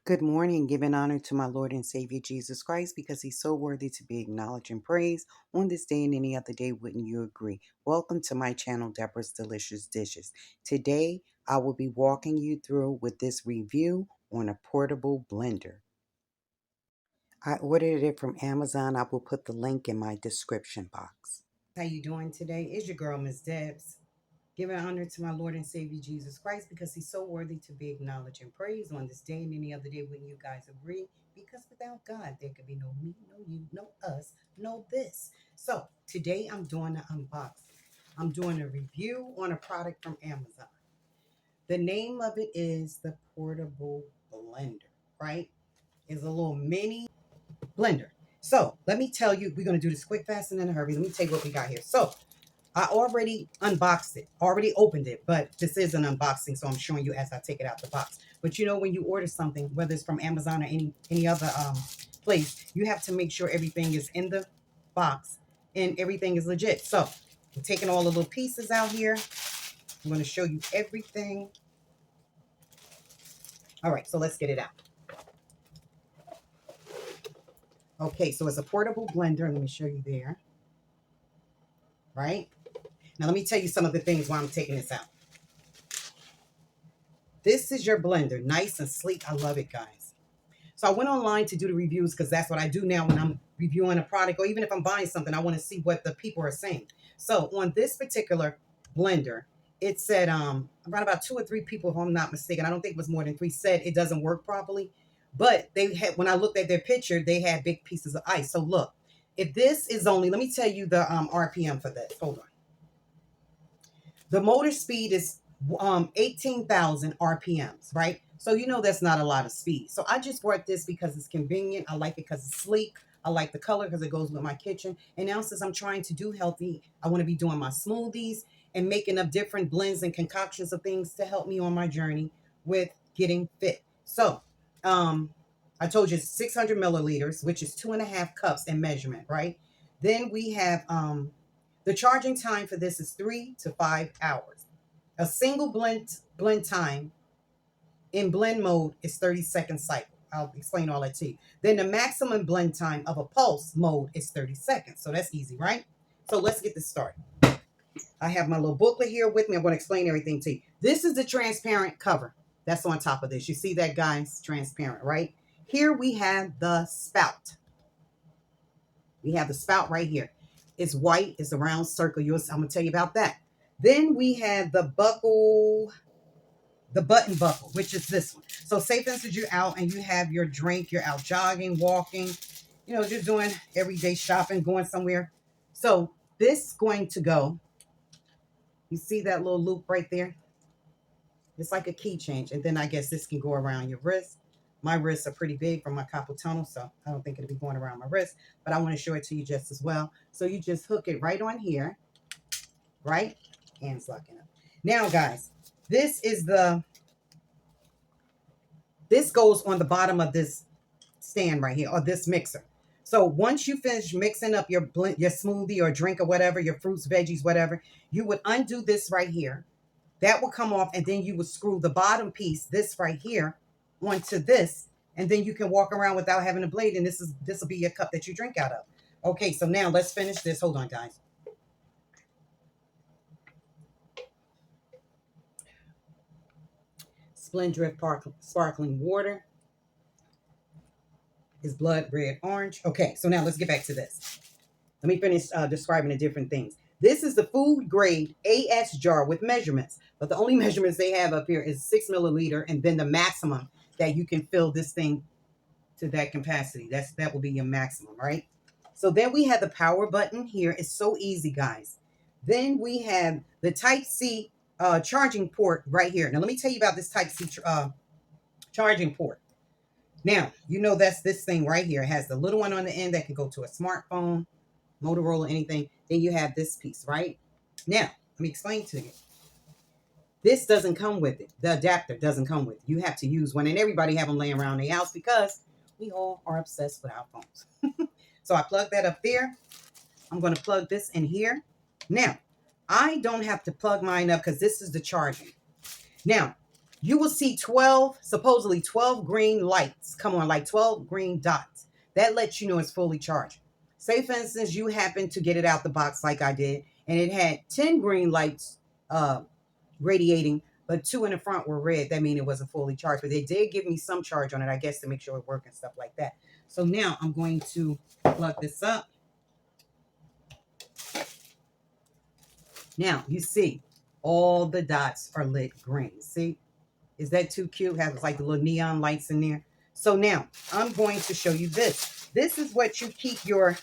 Good morning, giving honor to my Lord and Savior Jesus Christ because he's so worthy to be acknowledged and praised on this day and any other day. Wouldn't you agree? Welcome to my channel, Deborah's Delicious Dishes. Today, I will be walking you through with this review on a portable blender. I ordered it from Amazon. I will put the link in my description box. How you doing today? It's your girl, Miss Debs. Giving honor to my Lord and Savior Jesus Christ because he's so worthy to be acknowledged and praised on this day and any other day. Wouldn't you guys agree? Because without God, there could be no me, no you, no us, no this. So today I'm doing an unboxing. I'm doing a review on a product from Amazon. The name of it is the portable blender, right? It's a little mini blender. So let me tell you, we're going to do this quick, fast, and in a hurry. Let me tell you what we got here. So I already unboxed it, already opened it, but this is an unboxing, so I'm showing you as I take it out the box. But you know, when you order something, whether it's from Amazon or any other place, you have to make sure everything is in the box and everything is legit. So I'm taking all the little pieces out here. I'm going to show you everything. All right, so let's get it out. Okay, so it's a portable blender. Let me show you there. Right? Now, let me tell you some of the things why I'm taking this out. This is your blender. Nice and sleek. I love it, guys. So I went online to do the reviews because that's what I do now when I'm reviewing a product, or even if I'm buying something, I want to see what the people are saying. So on this particular blender, it said around about 2 or 3 people, if I'm not mistaken, I don't think it was more than 3, said it doesn't work properly. But they had, when I looked at their picture, they had big pieces of ice. So look, if this is only, let me tell you the RPM for this. Hold on. The motor speed is 18,000 RPMs, right? So you know that's not a lot of speed. So I just bought this because it's convenient. I like it because it's sleek. I like the color because it goes with my kitchen. And now since I'm trying to do healthy, I want to be doing my smoothies and making up different blends and concoctions of things to help me on my journey with getting fit. So I told you 600 milliliters, which is 2.5 cups in measurement, right? Then we have the charging time for this is 3 to 5 hours. A single blend time in blend mode is 30-second cycle. I'll explain all that to you. Then the maximum blend time of a pulse mode is 30 seconds. So that's easy, right? So let's get this started. I have my little booklet here with me. I'm going to explain everything to you. This is the transparent cover that's on top of this. You see that, guys? Transparent, right? Here we have the spout. We have the spout right here. It's white. It's a round circle. I'm going to tell you about that. Then we have the buckle, the button buckle, which is this one. So say, for instance, you're out and you have your drink, you're out jogging, walking, you know, just doing everyday shopping, going somewhere. So this is going to go, you see that little loop right there? It's like a key change. And then I guess this can go around your wrist. My wrists are pretty big from my carpal tunnel, so I don't think it'll be going around my wrist, but I want to show it to you just as well. So you just hook it right on here, right? Hands locking up. Now, guys, this goes on the bottom of this stand right here, or this mixer. So once you finish mixing up your smoothie or drink or whatever, your fruits, veggies, whatever, you would undo this right here. That will come off, and then you would screw the bottom piece, this right here, onto this, and then you can walk around without having a blade, and this will be your cup that you drink out of. Okay, so now let's finish this. Hold on, guys. Spindrift sparkling water is blood red orange. Okay, so now let's get back to this. Let me finish describing the different things. This is the food grade AS jar with measurements, but the only measurements they have up here is 6 milliliter, and then the maximum that you can fill this thing to that capacity. That will be your maximum, right? So then we have the power button here. It's so easy, guys. Then we have the Type-C charging port right here. Now, let me tell you about this Type-C charging port. Now, you know that's this thing right here. It has the little one on the end that can go to a smartphone, Motorola, anything. Then you have this piece, right? Now, let me explain to you. This doesn't come with it. The adapter doesn't come with it. You have to use one, and everybody have them laying around their house because we all are obsessed with our phones. So I plug that up there. I'm going to plug this in here. Now, I don't have to plug mine up because this is the charging. Now, you will see 12, supposedly 12 green lights come on, like 12 green dots. That lets you know it's fully charged. Say, for instance, you happen to get it out the box like I did, and it had 10 green lights radiating, but 2 in the front were red. That means it wasn't fully charged, but they did give me some charge on it, I guess, to make sure it worked and stuff like that. So now I'm going to plug this up. Now, you see, all the dots are lit green. See? Is that too cute? Has like the little neon lights in there. So now I'm going to show you this. This is what you keep your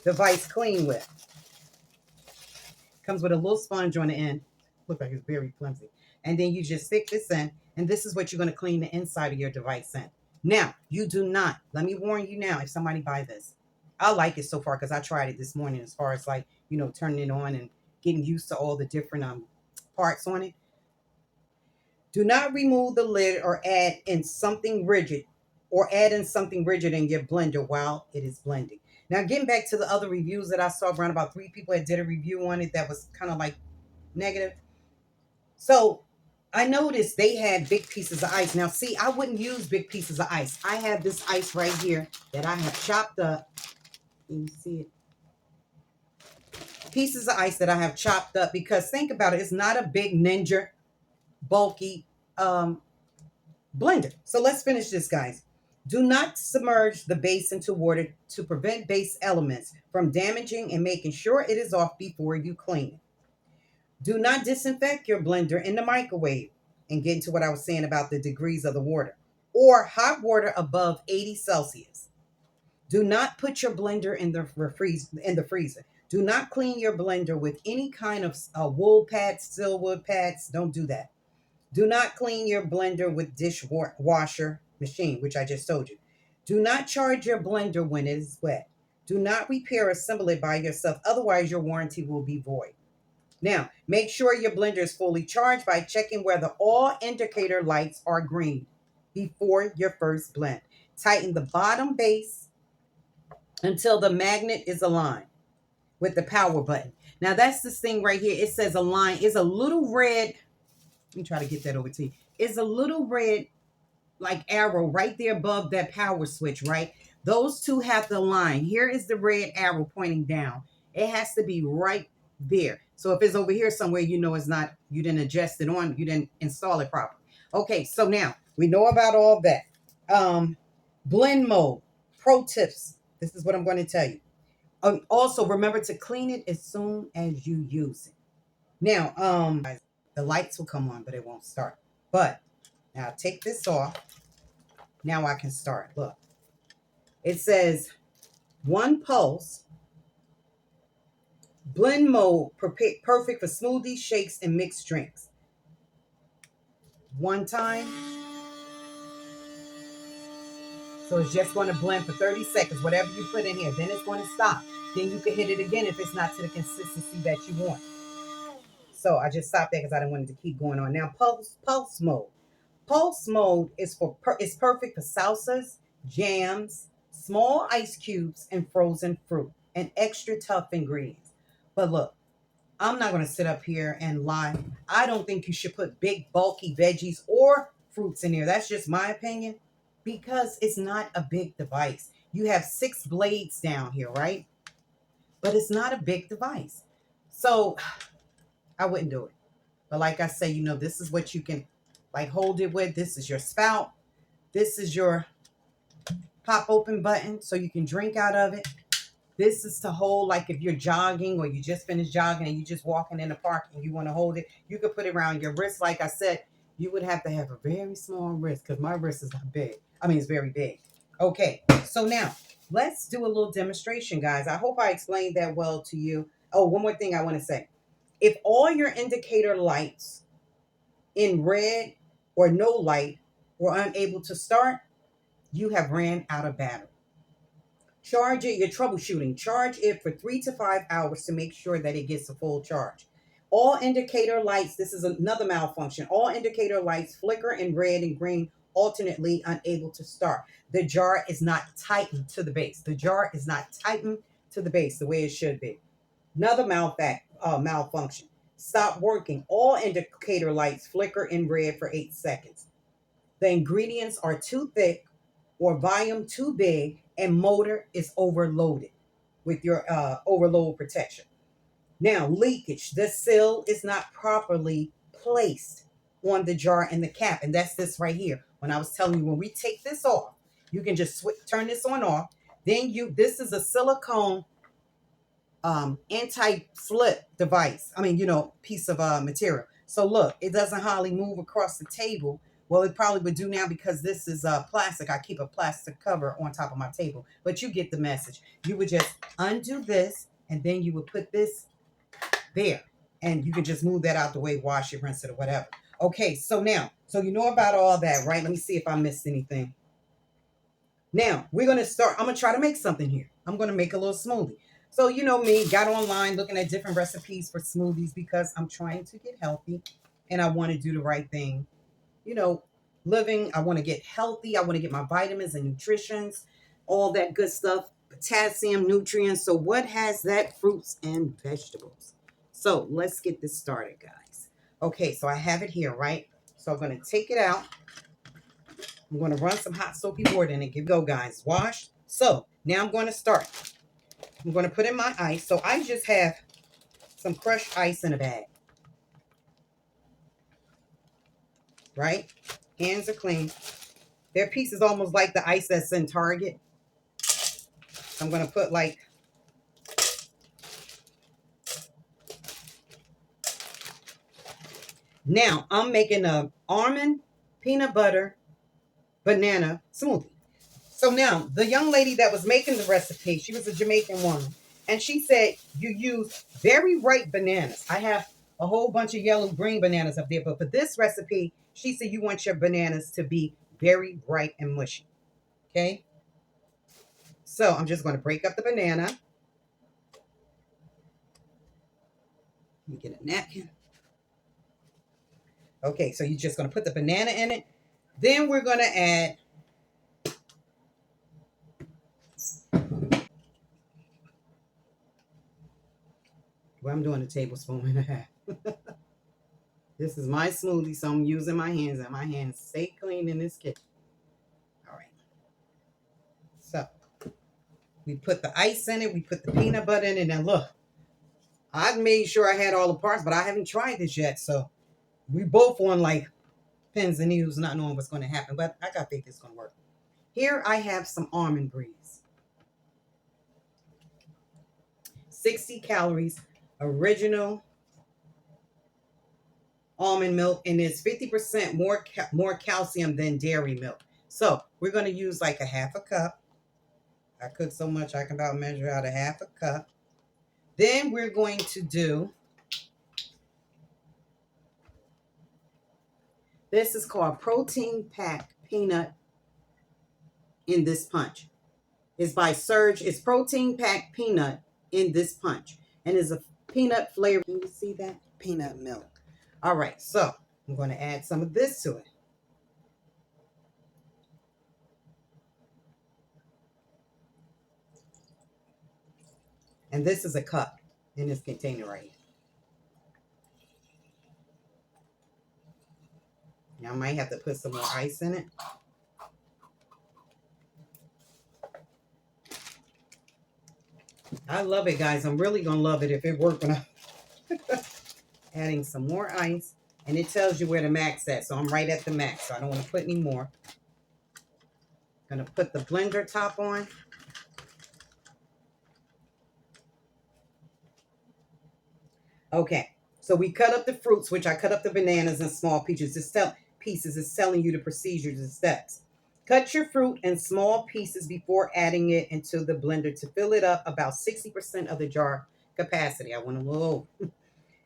device clean with. Comes with a little sponge on the end. Look like it's very flimsy. And then you just stick this in, and this is what you're going to clean the inside of your device in. Now, you do not, let me warn you now, if somebody buy this, I like it so far because I tried it this morning as far as like, you know, turning it on and getting used to all the different parts on it. Do not remove the lid or add in something rigid in your blender while it is blending. Now, getting back to the other reviews that I saw, around about 3 people that did a review on it that was kind of like negative. So I noticed they had big pieces of ice. Now, see, I wouldn't use big pieces of ice. I have this ice right here that I have chopped up. Can you see it? Pieces of ice that I have chopped up, because think about it. It's not a big Ninja bulky blender. So let's finish this, guys. Do not submerge the base into water to prevent base elements from damaging, and making sure it is off before you clean it. Do not disinfect your blender in the microwave, and get into what I was saying about the degrees of the water, or hot water above 80 Celsius. Do not put your blender in the freezer. Do not clean your blender with any kind of wool pads, steel wood pads. Don't do that. Do not clean your blender with dishwasher machine, which I just told you. Do not charge your blender when it is wet. Do not repair or assemble it by yourself. Otherwise, your warranty will be void. Now, make sure your blender is fully charged by checking whether all indicator lights are green before your first blend. Tighten the bottom base until the magnet is aligned with the power button. Now, that's this thing right here. It says align. It's a little red. Let me try to get that over to you. It's a little red like arrow right there above that power switch, right? Those two have to align. Here is the red arrow pointing down. It has to be right there. So if it's over here somewhere, you know it's not, you didn't adjust it on, you didn't install it properly. Okay, so now we know about all that. Blend mode, pro tips. This is what I'm going to tell you. Also, remember to clean it as soon as you use it. Now, the lights will come on, but it won't start. But now take this off. Now I can start. Look, it says 1 pulse. Blend mode, perfect for smoothies, shakes, and mixed drinks. 1 time. So it's just going to blend for 30 seconds, whatever you put in here. Then it's going to stop. Then you can hit it again if it's not to the consistency that you want. So I just stopped there because I didn't want it to keep going on. Now, pulse mode. Pulse mode is perfect for salsas, jams, small ice cubes, and frozen fruit, and extra tough ingredients. But look, I'm not going to sit up here and lie. I don't think you should put big, bulky veggies or fruits in there. That's just my opinion, because it's not a big device. You have 6 blades down here, right? But it's not a big device. So I wouldn't do it. But like I say, you know, this is what you can like hold it with. This is your spout. This is your pop open button so you can drink out of it. This is to hold, like if you're jogging or you just finished jogging and you're just walking in the park and you want to hold it, you could put it around your wrist. Like I said, you would have to have a very small wrist because my wrist is not big. I mean, it's very big. Okay, so now let's do a little demonstration, guys. I hope I explained that well to you. Oh, one more thing I want to say. If all your indicator lights in red or no light were unable to start, you have ran out of battery. Charge it, you're troubleshooting. Charge it for 3 to 5 hours to make sure that it gets a full charge. All indicator lights, this is another malfunction. All indicator lights flicker in red and green alternately, unable to start. The jar is not tightened to the base. The jar is not tightened to the base the way it should be. Another malfunction. stop working. All indicator lights flicker in red for 8 seconds. The ingredients are too thick or volume too big, and motor is overloaded with your overload protection. Now, leakage. The seal is not properly placed on the jar and the cap, and that's this right here. When I was telling you, when we take this off, you can just turn this on off. Then this is a silicone anti-slip device. I mean, piece of material. So look, it doesn't hardly move across the table. Well, it probably would do now because this is plastic. I keep a plastic cover on top of my table, but you get the message. You would just undo this, and then you would put this there, and you can just move that out the way, wash it, rinse it, or whatever. Okay, so now, so you know about all that, right? Let me see if I missed anything. Now, we're going to start. I'm going to try to make something here. I'm going to make a little smoothie. So, you know me, got online looking at different recipes for smoothies because I'm trying to get healthy and I want to do the right thing. Living, I want to get healthy. I want to get my vitamins and nutritions, all that good stuff, potassium, nutrients. So what has that? Fruits and vegetables. So let's get this started, guys. Okay, so I have it here, right? So I'm going to take it out. I'm going to run some hot soapy water in it. Give go, guys. Wash. So now I'm going to start. I'm going to put in my ice. So I just have some crushed ice in a bag. Right? Hands are clean. Their piece is almost like the ice that's in Target. I'm going to put like now I'm making a almond peanut butter banana smoothie. So now the young lady that was making the recipe, she was a Jamaican woman, and she said you use very ripe bananas. I have a whole bunch of yellow green bananas up there, but for this recipe, she said you want your bananas to be very ripe and mushy. Okay? So I'm just going to break up the banana. Let me get a napkin. Okay, so you're just going to put the banana in it. Then we're going to add I'm doing a tablespoon and a half. This is my smoothie, so I'm using my hands, and my hands stay clean in this kitchen. All right. So we put the ice in it. We put the peanut butter in it. And look, I made sure I had all the parts, but I haven't tried this yet. So we both on like pins and needles, not knowing what's going to happen. But I got faith it's going to work. Here I have some almond breeze. 60 calories, original almond milk, and it's 50% more calcium than dairy milk. So we're going to use like a half a cup. I cook so much I can about measure out a half a cup. Then we're going to do, this is called Protein Pack Peanut in This Punch. It's by Surge. It's Protein Pack Peanut in This Punch. And it's a peanut flavor. Can you see that? Peanut milk. All right, so I'm going to add some of this to it. And this is a cup in this container right here. Now I might have to put some more ice in it. I love it, guys. I'm really going to love it if it works when I adding some more ice. And it tells you where the max at. So I'm right at the max. So I don't want to put any more. Going to put the blender top on. Okay. So we cut up the fruits, which I cut up the bananas in small pieces. It's telling you the procedures and steps. Cut your fruit in small pieces before adding it into the blender to fill it up about 60% of the jar capacity. I went a little over.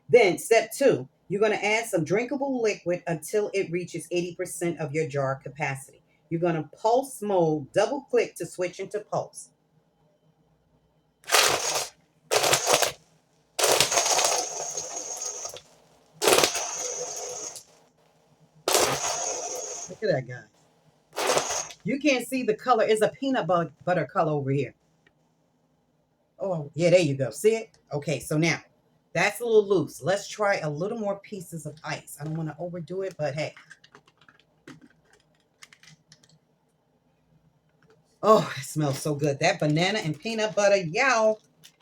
Then step 2, you're going to add some drinkable liquid until it reaches 80% of your jar capacity. You're going to pulse mode, double click to switch into pulse. Look at that, guy. You can't see the color. It's a peanut butter color over here. Oh, yeah, there you go. See it? Okay, so now That's a little loose. Let's try a little more pieces of ice. I don't want to overdo it, but hey. Oh, it smells so good. That banana and peanut butter, yow.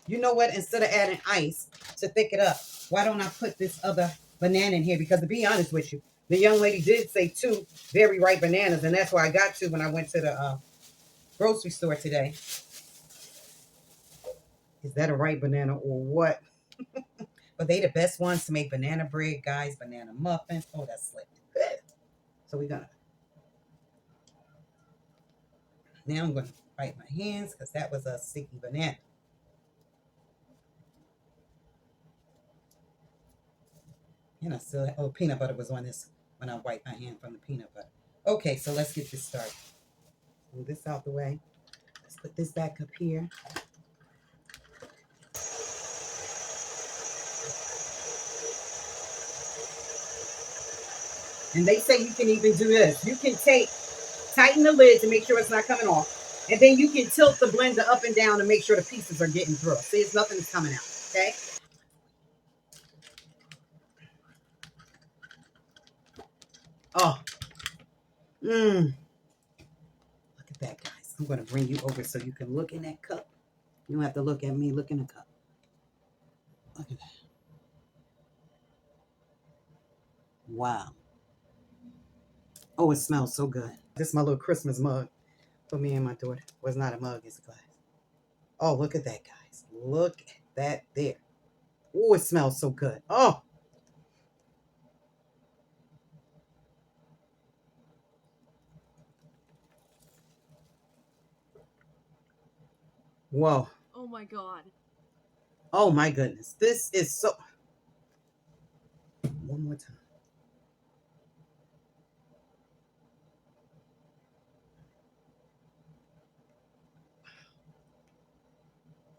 You know what? Instead of adding ice to thick it up, why don't I put this other banana in here? Because to be honest with you, the young lady did say 2 very ripe bananas, and that's why I got 2 when I went to the grocery store today. Is that a ripe banana or what? But they the best ones to make banana bread, guys, banana muffins. Oh, that's slick. So we're gonna, now I'm gonna wipe my hands because that was a sticky banana. And I still, oh, peanut butter was on this when I wiped my hand from the peanut butter. Okay, so let's get this started. Move this out the way. Let's put this back up here. And they say you can even do this. You can tighten the lid to make sure it's not coming off. And then you can tilt the blender up and down to make sure the pieces are getting through. See, it's nothing is coming out, okay? Oh. Look at that, guys. I'm going to bring you over so you can look in that cup. You don't have to look at me. Look in the cup. Look at that. Wow. Oh, it smells so good. This is my little Christmas mug for me and my daughter. Well, it's not a mug, it's a glass. Oh, look at that, guys. Look at that there. Oh, it smells so good. Oh. Whoa. Oh my God. Oh my goodness. This is so... One more time.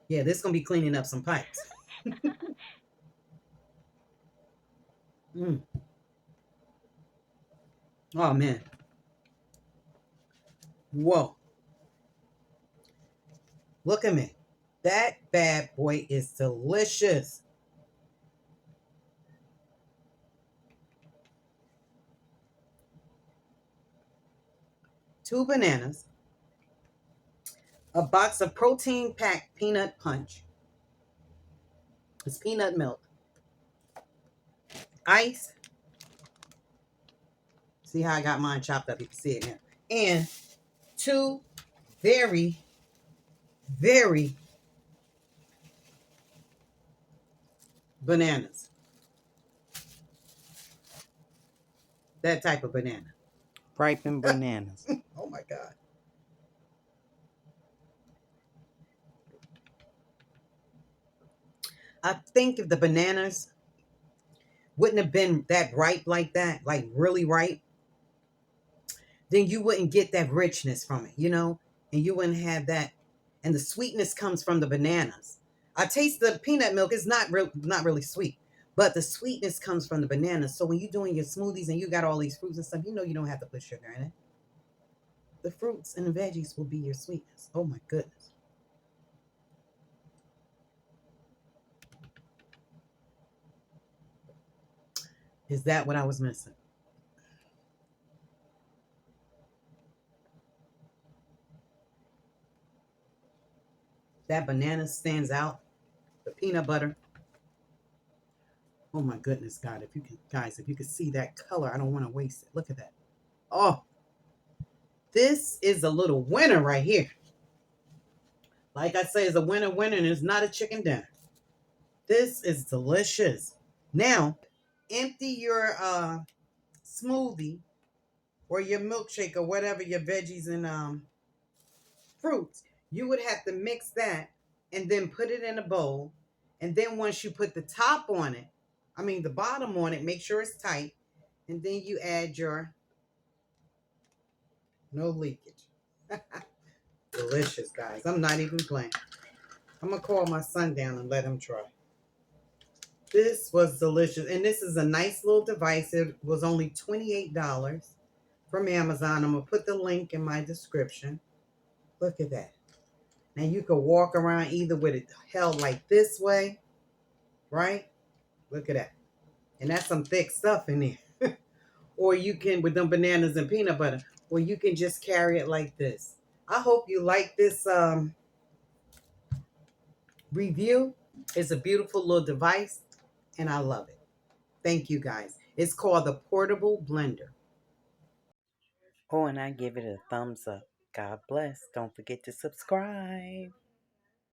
Yeah, this is going to be cleaning up some pipes. Oh, man. Whoa. Look at me. That bad boy is delicious. Two bananas, a box of protein-packed peanut punch. It's peanut milk, ice. See how I got mine chopped up? You can see it now. And 2 very, very bananas. That type of banana. Ripened bananas. Oh my God. I think if the bananas wouldn't have been that ripe like that, like really ripe, then you wouldn't get that richness from it, you know? And you wouldn't have that. And the sweetness comes from the bananas. I taste the peanut milk. It's not really sweet. But the sweetness comes from the bananas. So when you're doing your smoothies and you got all these fruits and stuff, you know you don't have to put sugar in it. The fruits and the veggies will be your sweetness. Oh my goodness. Is that what I was missing? That banana stands out. The peanut butter. Oh my goodness, God. If you can, guys, if you could see that color, I don't want to waste it. Look at that. Oh, this is a little winner right here. Like I say, it's a winner, and it's not a chicken dinner. This is delicious. Now, empty your smoothie or your milkshake or whatever, your veggies and fruits. You would have to mix that and then put it in a bowl. And then once you put the top on it, the bottom on it, make sure it's tight. And then you add your, no leakage. Delicious, guys. I'm not even playing. I'm going to call my son down and let him try. This was delicious. And this is a nice little device. It was only $28 from Amazon. I'm going to put the link in my description. Look at that. Now you can walk around either with it held like this way, right? Look at that. And that's some thick stuff in there. Or you can, with them bananas and peanut butter, or you can just carry it like this. I hope you like this review. It's a beautiful little device, and I love it. Thank you, guys. It's called the Portable Blender. Oh, and I give it a thumbs up. God bless. Don't forget to subscribe.